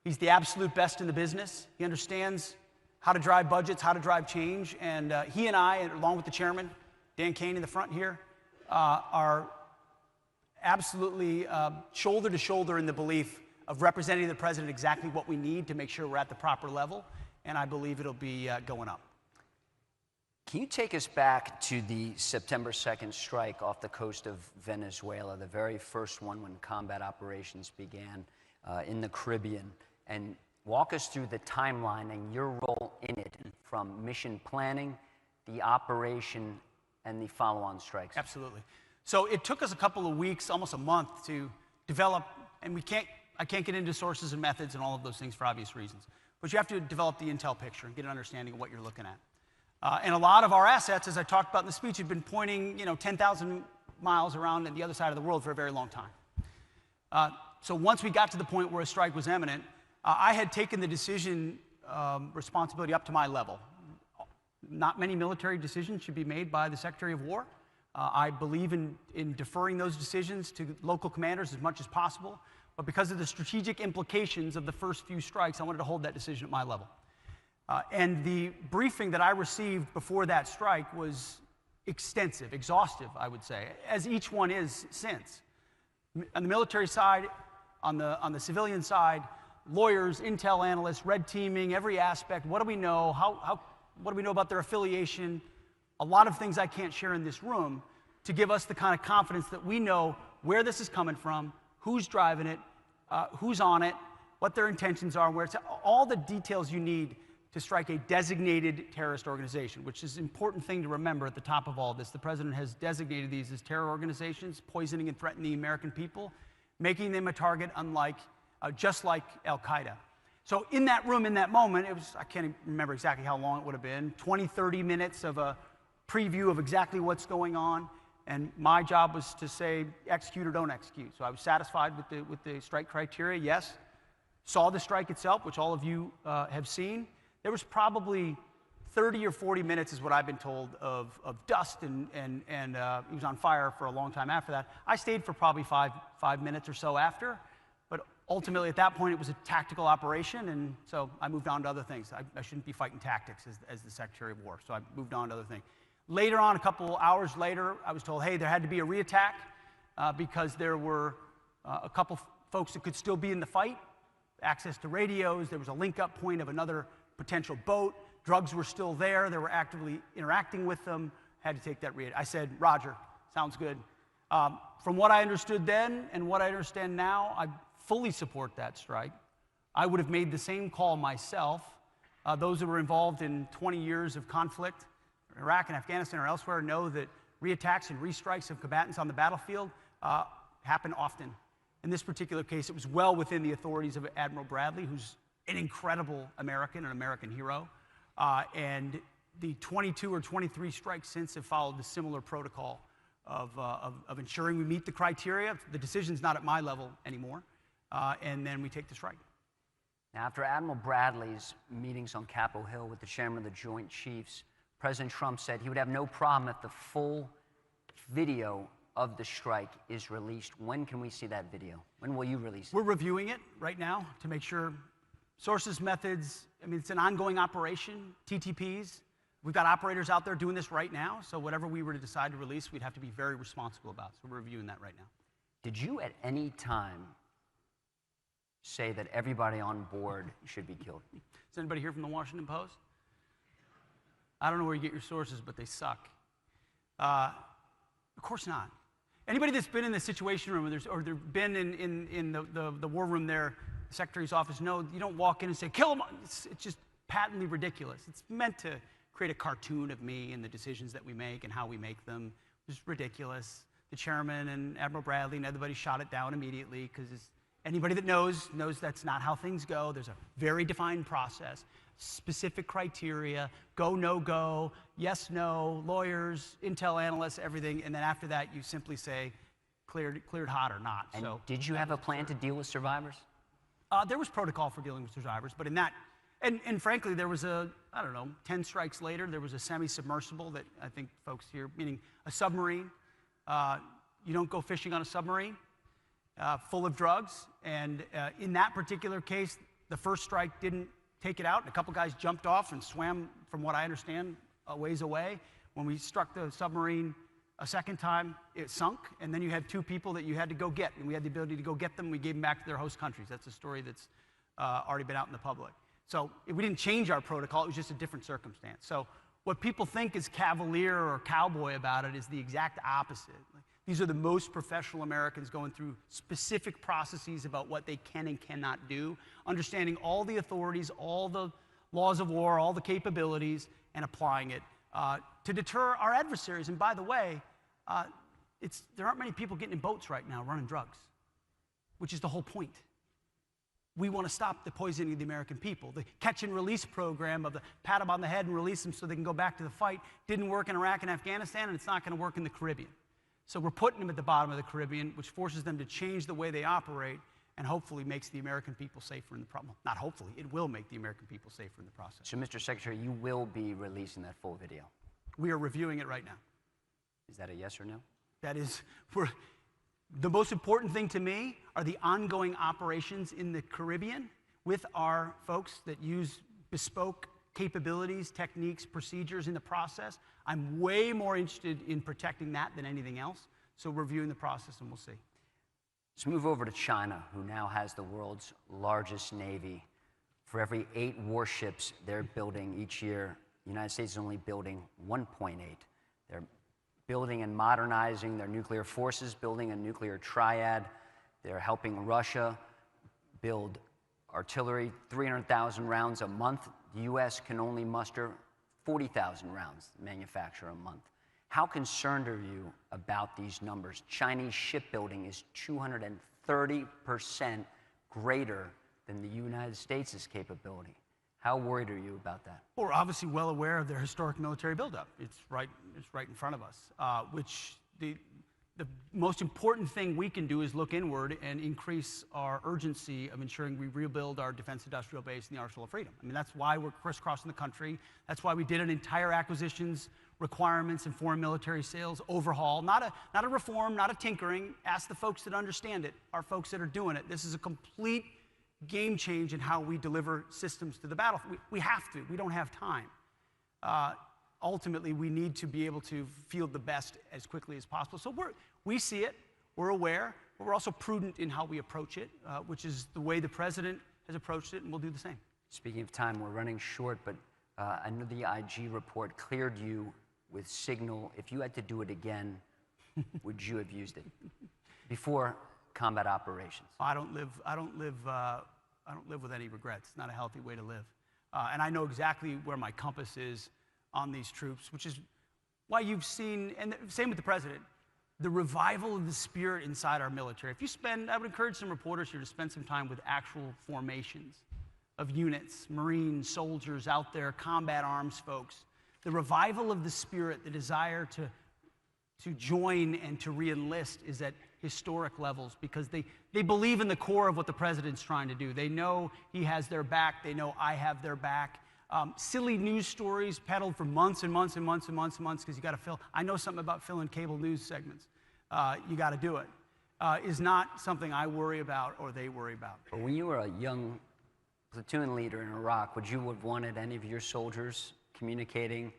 he's the absolute best in the business. He understands how to drive budgets, how to drive change, and he and I, along with the chairman, Dan Kane in the front here, are absolutely shoulder to shoulder in the belief of representing the president exactly what we need to make sure we're at the proper level, and I believe it'll be going up. Can you take us back to the September 2nd strike off the coast of Venezuela, the very first one when combat operations began in the Caribbean, and walk us through the timeline and your role in it, from mission planning, the operation, and the follow-on strikes? Absolutely. So it took us a couple of weeks, almost a month, to develop, and I can't get into sources and methods and all of those things for obvious reasons, but you have to develop the intel picture and get an understanding of what you're looking at. And a lot of our assets, as I talked about in the speech, have been pointing 10,000 miles around on the other side of the world for a very long time. So once we got to the point where a strike was imminent, I had taken the decision responsibility up to my level. Not many military decisions should be made by the Secretary of War. I believe in deferring those decisions to local commanders as much as possible, but because of the strategic implications of the first few strikes, I wanted to hold that decision at my level. And the briefing that I received before that strike was extensive, exhaustive, I would say, as each one is since. On the military side, on the civilian side, lawyers, intel analysts, red teaming, every aspect. What do we know? What do we know about their affiliation? A lot of things I can't share in this room to give us the kind of confidence that we know where this is coming from, who's driving it, who's on it, what their intentions are, where it's all the details you need to strike a designated terrorist organization, which is an important thing to remember at the top of all this. The president has designated these as terror organizations, poisoning and threatening the American people, making them a target just like Al-Qaeda. So in that room, in that moment, it was, I can't remember exactly how long it would have been, 20, 30 minutes of a preview of exactly what's going on. And my job was to say, execute or don't execute. So I was satisfied with the strike criteria, yes. Saw the strike itself, which all of you have seen. There was probably 30 or 40 minutes, is what I've been told, of dust, and it was on fire for a long time after that. I stayed for probably five minutes or so after. But ultimately, at that point, it was a tactical operation, and so I moved on to other things. I shouldn't be fighting tactics as the Secretary of War, so I moved on to other things. Later on, a couple hours later, I was told, hey, there had to be a reattack because there were a couple folks that could still be in the fight, access to radios, there was a link-up point of another potential boat, drugs were still there, they were actively interacting with them, had to take that reattack. I said, Roger, sounds good. From what I understood then and what I understand now, I fully support that strike. I would have made the same call myself. Those who were involved in 20 years of conflict in Iraq and Afghanistan or elsewhere know that reattacks and restrikes of combatants on the battlefield happen often. In this particular case, it was well within the authorities of Admiral Bradley, who's an incredible American, an American hero. And the 22 or 23 strikes since have followed the similar protocol of ensuring we meet the criteria. The decision's not at my level anymore. And then we take the strike. Now, after Admiral Bradley's meetings on Capitol Hill with the chairman of the Joint Chiefs, President Trump said he would have no problem if the full video of the strike is released. When can we see that video? When will you release it? We're reviewing it right now to make sure sources, methods, I mean, it's an ongoing operation, TTPs. We've got operators out there doing this right now, so whatever we were to decide to release, we'd have to be very responsible about. So we're reviewing that right now. Did you at any time say that everybody on board should be killed? Is anybody here from the Washington Post? I don't know where you get your sources, but they suck. Of course not. Anybody that's been in the Situation Room or they've been in the war room there, the Secretary's office, know you don't walk in and say, kill them. It's just patently ridiculous. It's meant to create a cartoon of me and the decisions that we make and how we make them. It's ridiculous. The chairman and Admiral Bradley and everybody shot it down immediately because anybody that knows that's not how things go. There's a very defined process, specific criteria, go, no go, yes, no, lawyers, intel analysts, everything. And then after that, you simply say, cleared hot or not. And so, did you have a plan to deal with survivors? There was protocol for dealing with survivors, but in that, and frankly, there was 10 strikes later, there was a semi-submersible that I think folks here, meaning a submarine. You don't go fishing on a submarine full of drugs. And in that particular case, the first strike didn't take it out. And a couple guys jumped off and swam, from what I understand, a ways away. When we struck the submarine a second time, it sunk. And then you had 2 people that you had to go get. And we had the ability to go get them. We gave them back to their host countries. That's a story that's already been out in the public. So we didn't change our protocol. It was just a different circumstance. So what people think is cavalier or cowboy about it is the exact opposite. These are the most professional Americans going through specific processes about what they can and cannot do, understanding all the authorities, all the laws of war, all the capabilities, and applying it to deter our adversaries. And by the way, there aren't many people getting in boats right now running drugs, which is the whole point. We want to stop the poisoning of the American people. The catch and release program of the pat them on the head and release them so they can go back to the fight didn't work in Iraq and Afghanistan, and it's not going to work in the Caribbean. So we're putting them at the bottom of the Caribbean, which forces them to change the way they operate and hopefully makes the American people safer in the process. Not hopefully, it will make the American people safer in the process. So, Mr. Secretary, you will be releasing that full video. We are reviewing it right now. Is that a yes or no? That is, the most important thing to me are the ongoing operations in the Caribbean with our folks that use bespoke capabilities, techniques, procedures in the process. I'm way more interested in protecting that than anything else. So we're reviewing the process and we'll see. Let's move over to China, who now has the world's largest navy. For every 8 warships they're building each year, the United States is only building 1.8. They're building and modernizing their nuclear forces, building a nuclear triad. They're helping Russia build artillery, 300,000 rounds a month. The U.S. can only muster 40,000 rounds manufacture a month. How concerned are you about these numbers? Chinese shipbuilding is 230% greater than the United States' capability. How worried are you about that? Well, we're obviously well aware of their historic military buildup. It's right in front of us, which the most important thing we can do is look inward and increase our urgency of ensuring we rebuild our defense industrial base in the Arsenal of Freedom. I mean, that's why we're crisscrossing the country. That's why we did an entire acquisitions, requirements, and foreign military sales overhaul. Not a reform, not a tinkering. Ask the folks that understand it, our folks that are doing it. This is a complete game change in how we deliver systems to the battlefield. We have to. We don't have time. Ultimately, we need to be able to field the best as quickly as possible. So we see it, we're aware, but we're also prudent in how we approach it, which is the way the president has approached it, and we'll do the same. Speaking of time, we're running short, but I know the IG report cleared you with signal. If you had to do it again, would you have used it before combat operations? I don't live with any regrets. It's not a healthy way to live. And I know exactly where my compass is on these troops, which is why you've seen, and same with the president, the revival of the spirit inside our military. If you spend, I would encourage some reporters here to spend some time with actual formations of units, Marines, soldiers out there, combat arms folks. The revival of the spirit, the desire to join and to re-enlist is at historic levels because they believe in the core of what the president's trying to do. They know he has their back. They know I have their back. Silly news stories peddled for months and months and months and months and months because you got to fill. I know something about filling cable news segments. You got to do it. Is not something I worry about or they worry about. But when you were a young platoon leader in Iraq, would you have wanted any of your soldiers communicating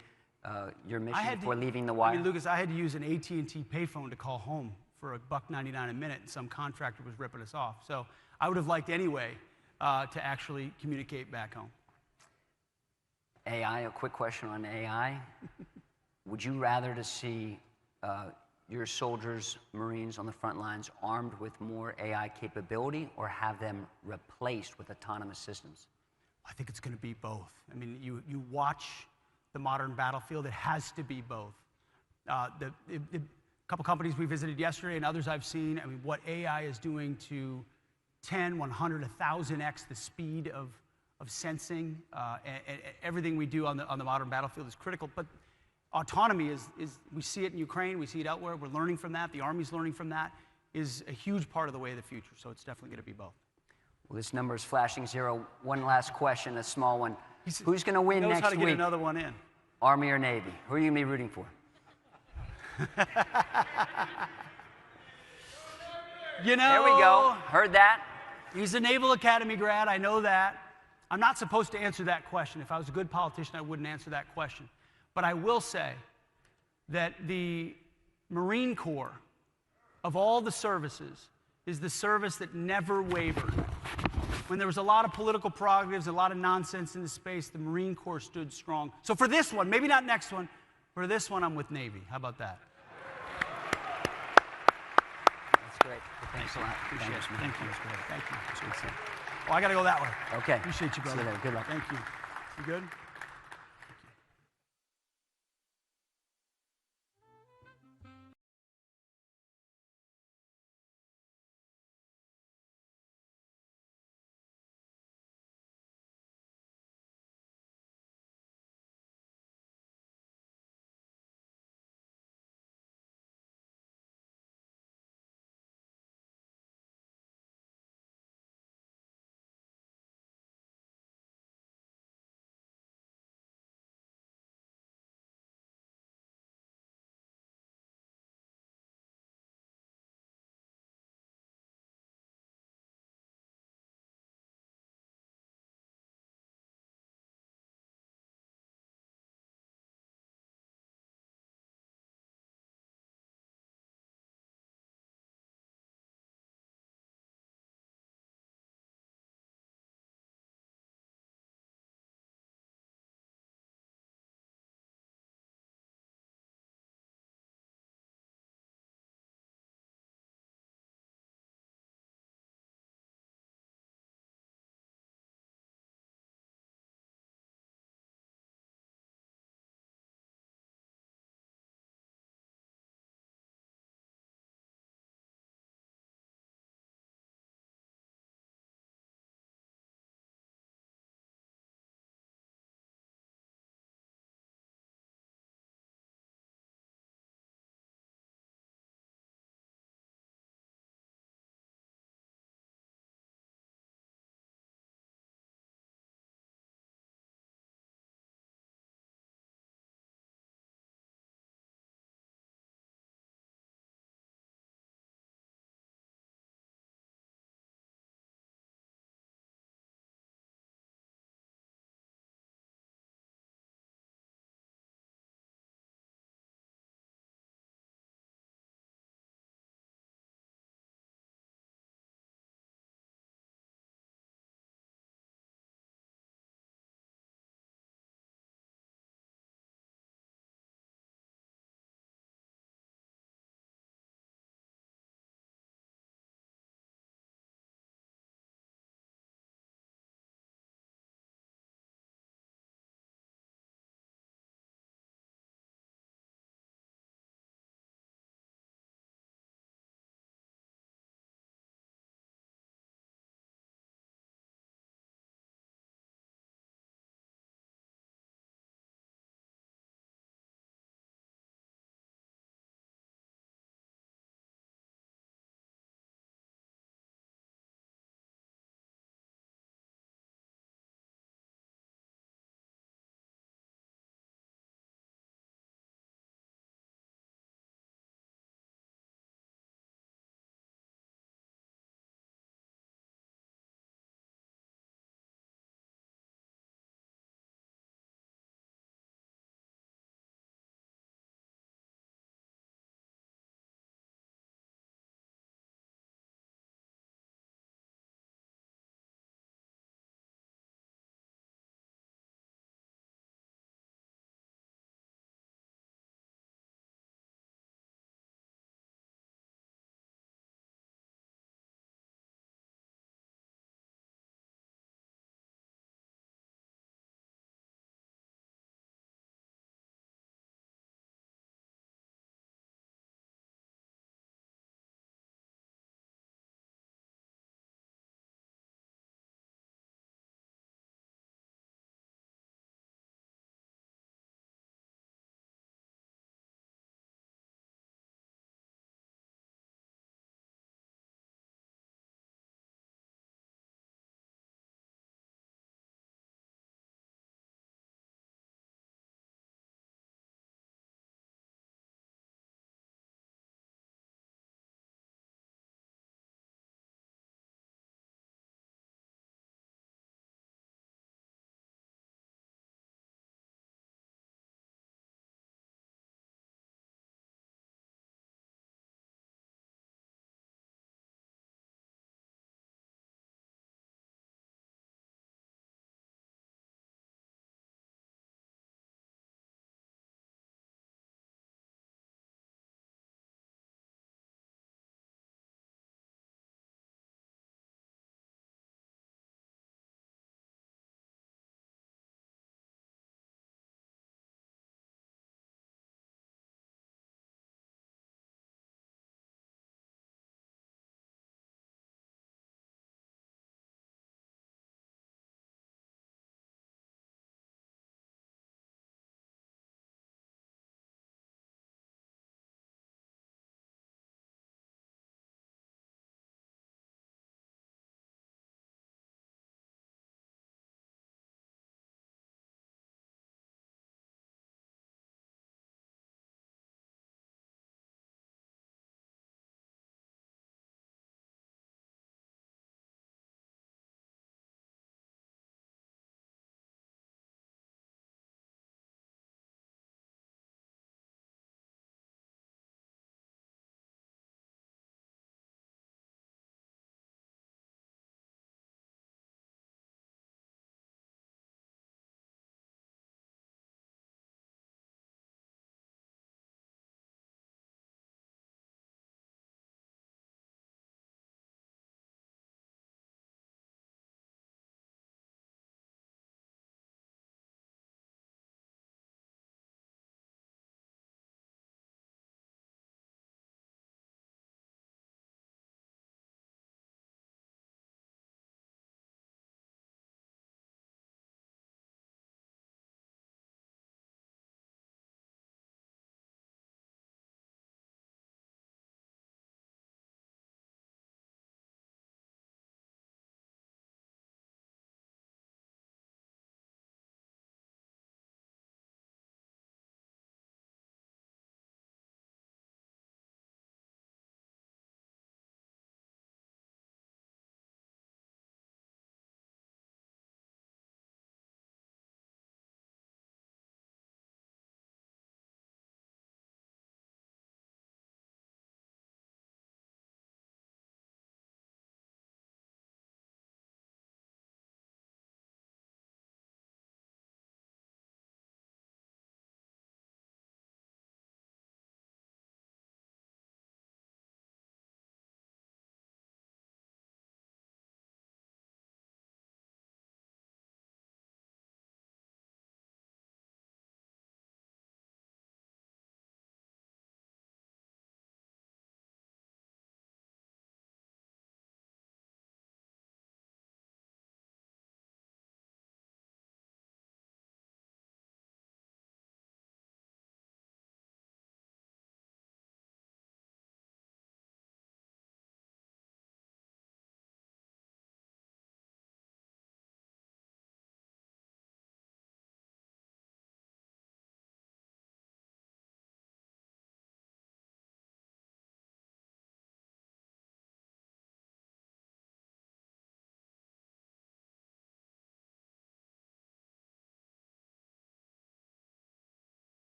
your mission before leaving the wire? I mean, Lucas, I had to use an AT&T payphone to call home for $1.99 a minute, and some contractor was ripping us off. So I would have liked anyway to actually communicate back home. AI, a quick question on AI. Would you rather to see your soldiers, Marines on the front lines armed with more AI capability, or have them replaced with autonomous systems? I think it's going to be both. I mean, you watch the modern battlefield, it has to be both. The couple companies we visited yesterday and others I've seen, I mean, what AI is doing to 10, 100, 1,000x the speed of sensing, and everything we do on the modern battlefield is critical. But autonomy is, we see it in Ukraine, we see it elsewhere, we're learning from that, the Army's learning from that, is a huge part of the way of the future. So it's definitely going to be both. Well, this number is flashing 0. One last question, a small one. Who's going to win next week? Knows how to get another one in. Army or Navy? Who are you going to be rooting for? You know, there we go. Heard that. He's a Naval Academy grad. I know that. I'm not supposed to answer that question. If I was a good politician, I wouldn't answer that question. But I will say that the Marine Corps, of all the services, is the service that never wavered. When there was a lot of political prerogatives, a lot of nonsense in the space, the Marine Corps stood strong. So for this one, maybe not next one, for this one, I'm with Navy. How about that? That's great. Thanks a lot. Appreciate it. Thank you. Thank you. That's good. Oh, I got to go that way. Okay. Appreciate you, brother. See you later. Good luck. Thank you. You good?